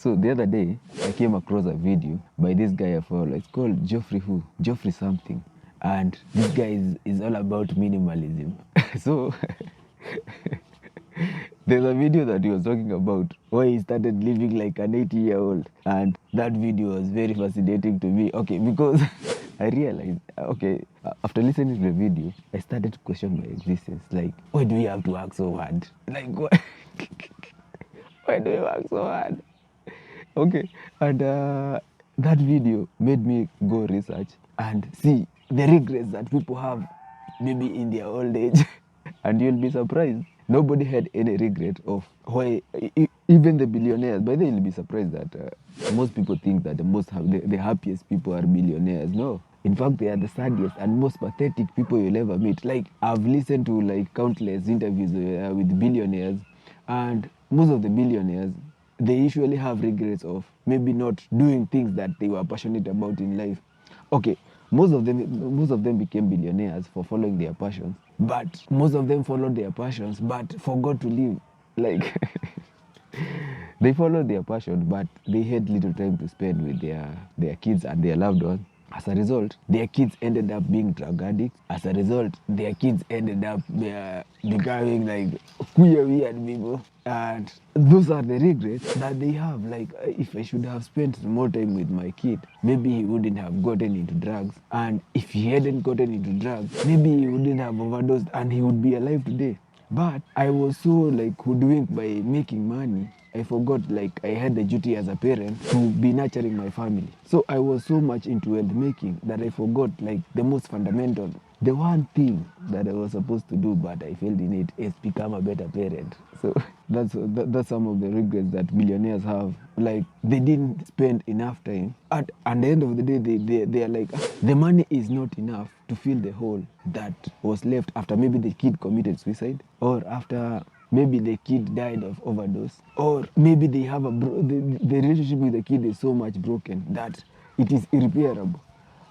So the other day, I came across a video by this guy I follow. It's called Geoffrey something. And this guy is all about minimalism. So there's a video that he was talking about why he started living like an 80-year-old. And that video was very fascinating to me. Okay, because I realized, okay, after listening to the video, I started to question my existence. Like, why do we have to work so hard? Like, why, why do we work so hard? Okay, and that video made me go research and see the regrets that people have maybe in their old age. And you'll be surprised. Nobody had any regret of why, even the billionaires. By then, you'll be surprised that most people think that the happiest people are billionaires. No. In fact, they are the saddest and most pathetic people you'll ever meet. Like, I've listened to like countless interviews with billionaires, and most of the billionaires, they usually have regrets of maybe not doing things that they were passionate about in life. Okay, most of them became billionaires for following their passions, but most of them followed their passions but forgot to live. Like, they followed their passion, but they had little time to spend with their kids and their loved ones. As a result, their kids ended up being drug addicts. As a result, their kids ended up becoming like queer, weird people. And those are the regrets that they have. Like, if I should have spent more time with my kid, maybe he wouldn't have gotten into drugs. And if he hadn't gotten into drugs, maybe he wouldn't have overdosed and he would be alive today. But I was so like hoodwinked by making money. I forgot like I had the duty as a parent to be nurturing my family. So I was so much into wealth making that I forgot like the most fundamental. The one thing that I was supposed to do but I failed in it is become a better parent. So that's some of the regrets that millionaires have. Like, they didn't spend enough time. At the end of the day, they are like, the money is not enough to fill the hole that was left after maybe the kid committed suicide, or after maybe the kid died of overdose, or maybe they have the relationship with the kid is so much broken that it is irreparable.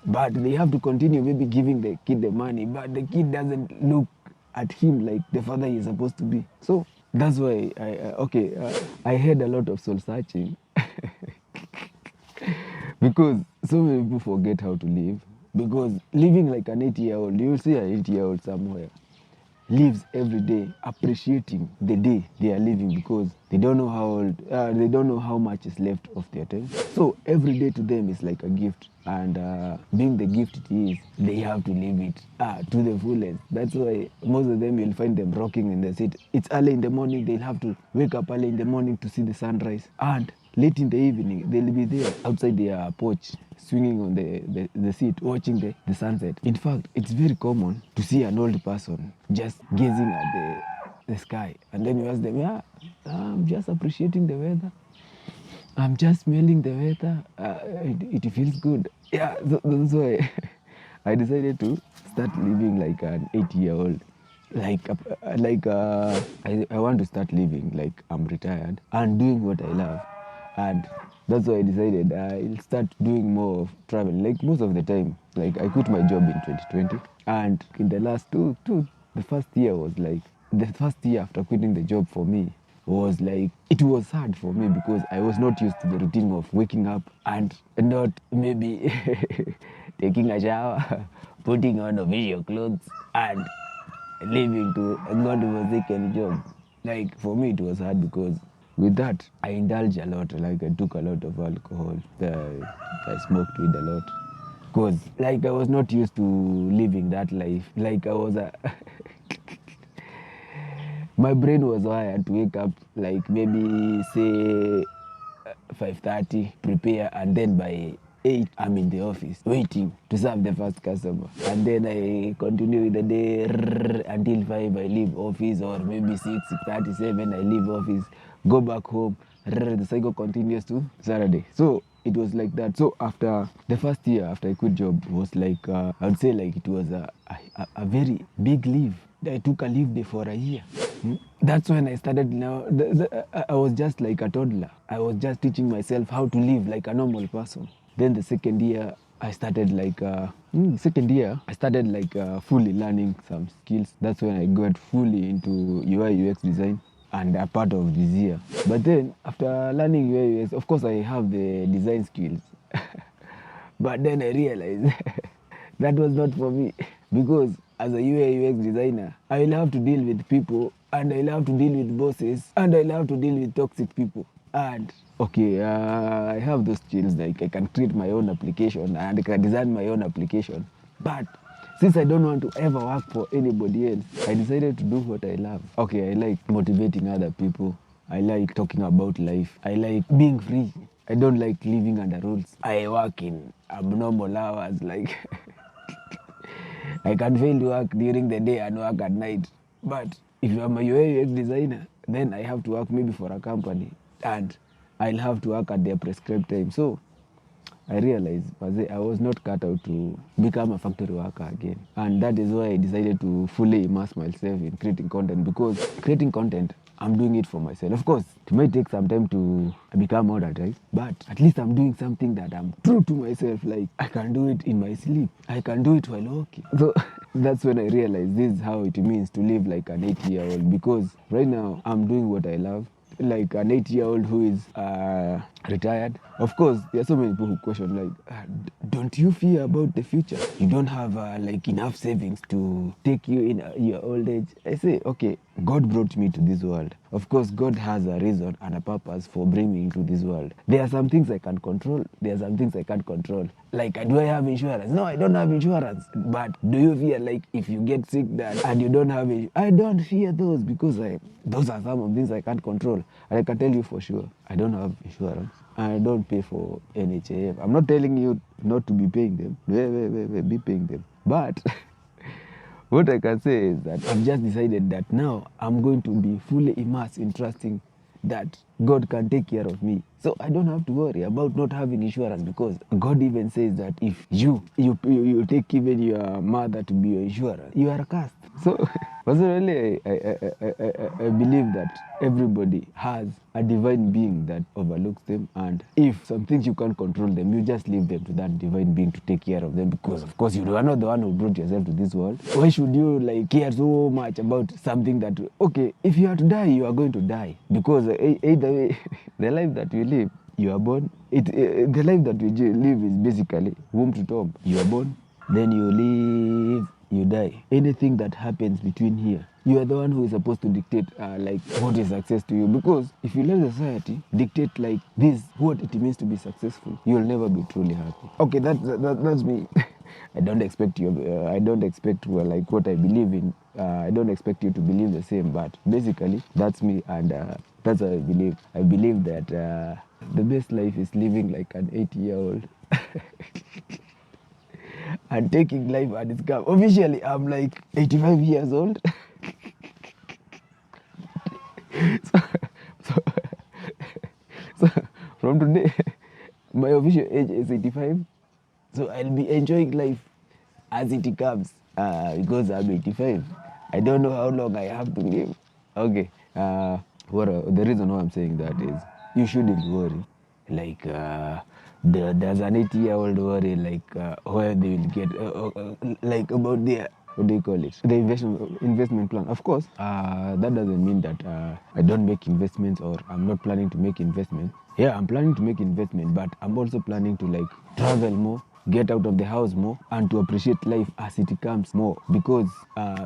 But they have to continue maybe giving the kid the money, but the kid doesn't look at him like the father he is supposed to be. So that's why I had a lot of soul searching. Because so many people forget how to live. Because living like an 80-year-old, you'll see an 80-year-old somewhere lives every day appreciating the day they are living, because they don't know they don't know how much is left of their time. So every day to them is like a gift, and being the gift it is, they have to live it to the fullest. That's why most of them, you'll find them rocking in the seat. It's early in the morning, they'll have to wake up early in the morning to see the sunrise, and late in the evening they'll be there outside their porch swinging on the seat watching the sunset. In fact, it's very common to see an old person just gazing at the sky, and then you ask them, yeah, I'm just appreciating the weather, I'm just smelling the weather, it feels good. Yeah, that's why I decided to start living like an 80-year-old. I want to start living like I'm retired and doing what I love. And that's why I decided I'll start doing more of travel. Like, most of the time, like, I quit my job in 2020. And in the last the first year was like, the first year after quitting the job for me was like, it was hard for me because I was not used to the routine of waking up and not maybe taking a shower, putting on official clothes, and leaving to go to a second job. Like, for me, it was hard because with that, I indulged a lot. Like, I took a lot of alcohol. I smoked weed a lot. Because, like, I was not used to living that life. Like, I was my brain was wired to wake up, like, maybe, say, 5:30, prepare, and then by 8, I'm in the office waiting to serve the first customer. And then I continue with the day until 5, I leave office, or maybe 6:37, I leave office, go back home. The cycle continues to Saturday. So it was like that. So after the first year, after I quit job, was like, I would say like it was a very big leave. I took a leave day for a year. That's when I started. Now I was just like a toddler. I was just teaching myself how to live like a normal person. Then the second year I started like fully learning some skills. That's when I got fully into UI UX design. and a part of this year. But then after learning UI UX, of course I have the design skills. But then I realized that was not for me because as a UI UX designer, I will have to deal with people and I'll have to deal with bosses and I'll have to deal with toxic people. And okay, I have those skills, like I can create my own application and I can design my own application. But since I don't want to ever work for anybody else, I decided to do what I love. Okay, I like motivating other people. I like talking about life. I like being free. I don't like living under rules. I work in abnormal hours, like I can fail to work during the day and work at night. But if I'm a UI UX designer, then I have to work maybe for a company and I'll have to work at their prescribed time. So I realized I was not cut out to become a factory worker again. And that is why I decided to fully immerse myself in creating content, because creating content, I'm doing it for myself. Of course, it might take some time to become modern, right? But at least I'm doing something that I'm true to myself. Like I can do it in my sleep. I can do it while walking. So that's when I realized this is how it means to live like an 80-year-old, because right now I'm doing what I love, like an 8-year-old who is retired. Of course, there are so many people who question, like, don't you fear about the future? You don't have like enough savings to take you in your old age. I say, okay, God brought me to this world. Of course, God has a reason and a purpose for bringing me into this world. There are some things I can control. There are some things I can't control. Like, do I have insurance? No, I don't have insurance. But do you fear, like, if you get sick that and you don't have it? I don't fear those, because those are some of things I can't control. And I can tell you for sure, I don't have insurance. I don't pay for NHIF. I'm not telling you not to be paying them. Be paying them. But what I can say is that I've just decided that now I'm going to be fully immersed in trusting that God can take care of me. So I don't have to worry about not having insurance, because God even says that if you take even your mother to be your insurance, you are cursed. So personally, I believe that everybody has a divine being that overlooks them, and if some things you can't control them, you just leave them to that divine being to take care of them, because of course you are not the one who brought yourself to this world. Why should you like care so much about something that, okay, if you are to die, you are going to die, because either way the life that we live, you are born, the life that we live is basically womb to tomb. You are born, then you live, you die. Anything that happens between here, you are the one who is supposed to dictate like what is success to you, because if you let society dictate like this what it means to be successful, you'll never be truly happy. Okay, that's me. I don't expect you like what I believe in. I don't expect you to believe the same, but basically that's me, and that's what I believe. I believe that the best life is living like an 80-year-old and taking life at its come. Officially, I'm like 85 years old. so, so, so from today, my official age is 85. So I'll be enjoying life as it comes, because I'm 85. I don't know how long I have to live. Okay. The reason why I'm saying that is you shouldn't worry. Like there's an 80-year-old worry, like where they will get like about their, what do you call it, the investment plan. Of course, that doesn't mean that I don't make investments or I'm not planning to make investment. Yeah, I'm planning to make investment, but I'm also planning to like travel more, get out of the house more, and to appreciate life as it comes more, because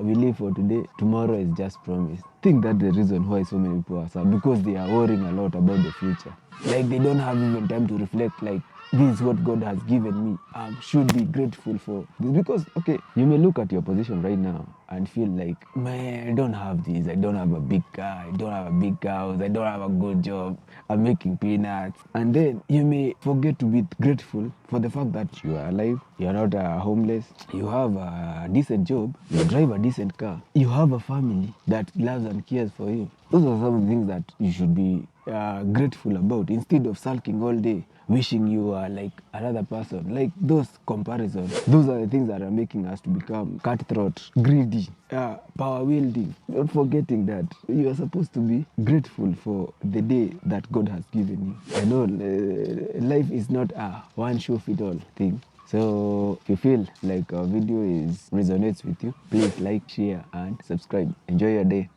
we live for today, tomorrow is just promised. I think that's the reason why so many people are sad, because they are worrying a lot about the future. Like they don't have even time to reflect, like this is what God has given me. I should be grateful for this, because okay, you may look at your position right now and feel like, man, I don't have this, I don't have a big car, I don't have a big house, I don't have a good job, I'm making peanuts. And then you may forget to be grateful for the fact that you are alive, you are not homeless, you have a decent job, you drive a decent car, you have a family that loves and cares for you. Those are some of the things that you should be grateful about, instead of sulking all day, wishing you are like another person. Like those comparisons, those are the things that are making us to become cutthroat, greedy, power wielding. Not forgetting that you are supposed to be grateful for the day that God has given you. I know life is not a one show fit all thing. So if you feel like our video resonates with you, please like, share and subscribe. Enjoy your day.